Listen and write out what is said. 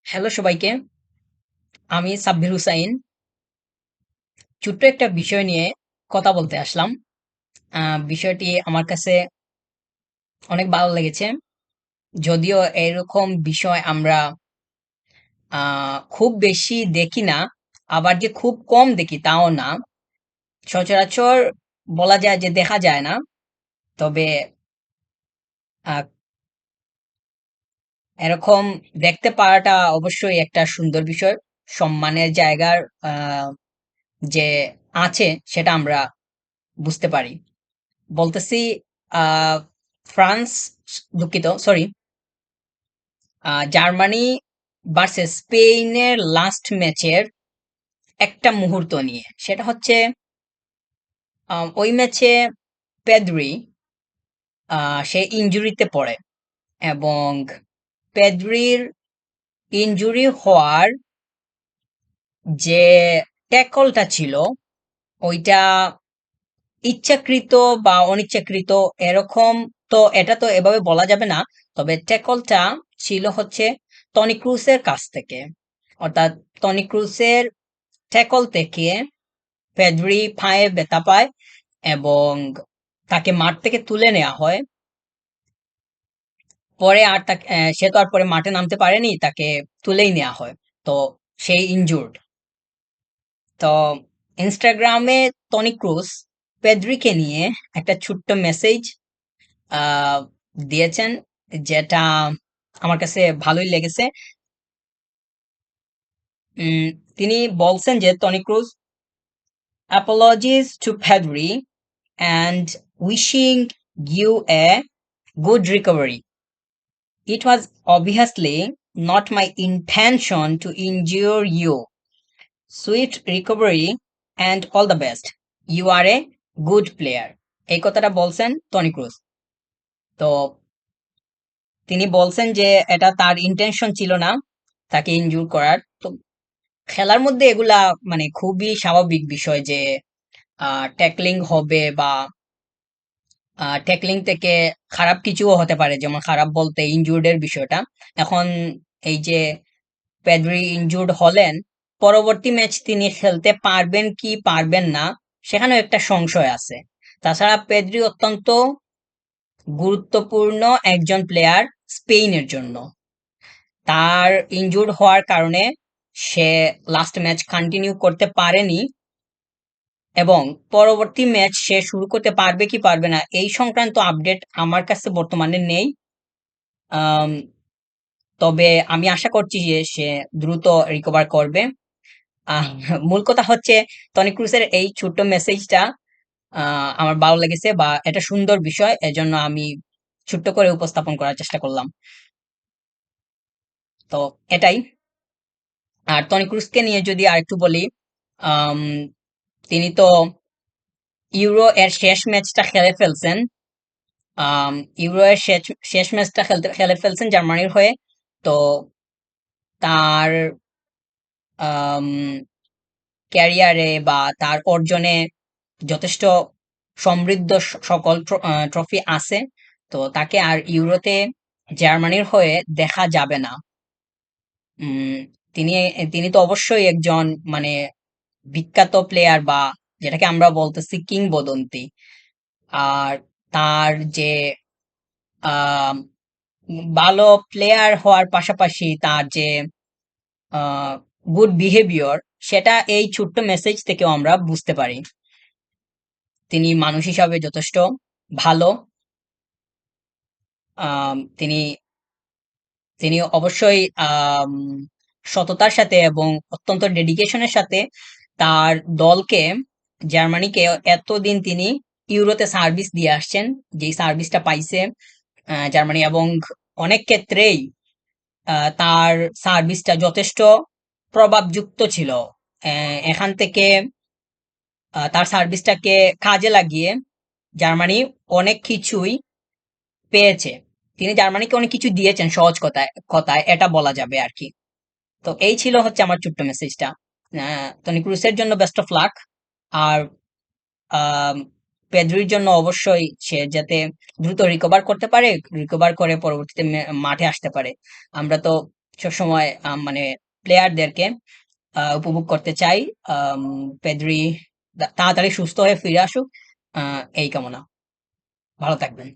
Hello সবাইকে, আমি সাব্বির হুসাইন। ছোট্ট একটা বিষয় নিয়ে কথা বলতে আসলাম। বিষয়টি আমার কাছে অনেক ভালো লেগেছে। যদিও এরকম বিষয় আমরা খুব বেশি দেখি না, আবার যে খুব কম দেখি তাও না। সচরাচর বলা যায় যে দেখা যায় না। তবে আহ, এরকম দেখতে পারাটা অবশ্যই একটা সুন্দর বিষয়। সম্মানের জায়গার আহ, যে আছে সেটা আমরা বুঝতে পারি। বলতেছি আহ ফ্রান্স, দুঃখিত, সরি, জার্মানি ভার্সেস স্পেনের লাস্ট ম্যাচের একটা মুহূর্ত নিয়ে। সেটা হচ্ছে ওই ম্যাচে পেদ্রি সে ইনজুরিতে পড়ে, এবং পেদ্রির ইনজুরি হওয়ার যে ট্যাকলটা ছিল ওইটা ইচ্ছাকৃত বা অনিচ্ছাকৃত এরকম, তো এটা তো এভাবে বলা যাবে না। তবে ট্যাকলটা ছিল হচ্ছে টনি ক্রুসের কাছ থেকে, অর্থাৎ টনি ক্রুসের ট্যাকল থেকে পেদ্রি পায়ে ব্যথা পায় এবং তাকে মাঠ থেকে তুলে নেওয়া হয়। পরে আর তাকে সে তো আর পরে মাঠে নামতে পারেনি, তাকে তুলেই নেওয়া হয়। তো সেই ইনজুর্ড। তো ইনস্টাগ্রামে টনি ক্রুস পেদ্রিকে নিয়ে একটা ছোট্ট মেসেজ আহ দিয়েছেন, যেটা আমার কাছে ভালোই লেগেছে। উম, তিনি বলছেন যে Toni Kroos apologies to Pedri and wishing you a good recovery. It was obviously not my intention to injure you. Sweet recovery and all the best. You are a good player. এই কথাটা বলছেন Toni Kroos. তো তিনি বলছেন যে এটা তার intention ছিল না তাকে ইনজুর করার। তো খেলার মধ্যে এগুলা মানে খুবই স্বাভাবিক বিষয় যে ট্যাকলিং হবে, বা ট্যাকলিং থেকে খারাপ কিছুও হতে পারে, যেমন খারাপ বলতে ইনজুর্ড এর বিষয়টা। এখন এই যে পেদ্রি ইনজুর্ড হলেন, পরবর্তী ম্যাচ তিনি খেলতে পারবেন কি পারবেন না সেখানেও একটা সংশয় আছে। তাছাড়া পেদ্রি অত্যন্ত গুরুত্বপূর্ণ একজন প্লেয়ার স্পেনের জন্য। তার ইনজুর্ড হওয়ার কারণে সে লাস্ট ম্যাচ কন্টিনিউ করতে পারেনি, এবং পরবর্তী ম্যাচ সে শুরু করতে পারবে কি পারবে না এই সংক্রান্ত আপডেট আমার কাছে বর্তমানে নেই। আম, তবে আমি আশা করছি যে সে দ্রুত রিকভার করবে। আহ, মূল কথা হচ্ছে টনি ক্রুসের এই ছোট্ট মেসেজটা আমার ভালো লেগেছে, বা এটা সুন্দর বিষয়, এজন্য আমি ছোট্ট করে উপস্থাপন করার চেষ্টা করলাম। তো এটাই। আর টনি ক্রুসকে নিয়ে যদি আরেকটু বলি, আম, তিনি তো ইউরো এর শেষ ম্যাচটা খেলে ফেলছেন। ইউরো এর শেষ ম্যাচটা খেলে ফেলছেন জার্মানির হয়ে। তো তার ক্যারিয়ারে বা তার অর্জনে যথেষ্ট সমৃদ্ধ সকল ট্রফি আছে। তো তাকে আর ইউরোতে জার্মানির হয়ে দেখা যাবে না। উম, তিনি তিনি তো অবশ্যই একজন মানে বিখ্যাত প্লেয়ার, বা যেটাকে আমরা বলতেছি কিংবদন্তি। আর তার যে আহ ভালো প্লেয়ার হওয়ার পাশাপাশি তার যে গুড বিহেভিয়র, সেটা এই ছোট্ট মেসেজ থেকেও আমরা বুঝতে পারি। তিনি মানুষ হিসাবে যথেষ্ট ভালো। তিনি তিনি অবশ্যই সততার সাথে এবং অত্যন্ত ডেডিকেশনের সাথে তার দলকে, জার্মানিকে এতদিন তিনি ইউরোতে সার্ভিস দিয়ে আসছেন। যেই সার্ভিসটা পাইছে জার্মানি, এবং অনেক ক্ষেত্রেই তার সার্ভিসটা যথেষ্ট প্রভাবযুক্ত ছিল। এখান থেকে তার সার্ভিসটাকে কাজে লাগিয়ে জার্মানি অনেক কিছুই পেয়েছে। তিনি জার্মানিকে অনেক কিছু দিয়েছেন, সহজ কথায় কথায় এটা বলা যাবে আর কি। তো এই ছিল হচ্ছে আমার ছোট্ট মেসেজটা। টনি ক্রুসের জন্য বেস্ট অফ লাক। আর আম, পেদ্রির জন্য অবশ্যই সে যাতে দ্রুত রিকভার করতে পারে, রিকভার করে পরবর্তীতে মাঠে আসতে পারে। আমরা তো সবসময় মানে প্লেয়ারদেরকে উপভোগ করতে চাই। আম পেদ্রি তাড়াতাড়ি সুস্থ হয়ে ফিরে আসুক। এই কামনা। ভালো থাকবেন।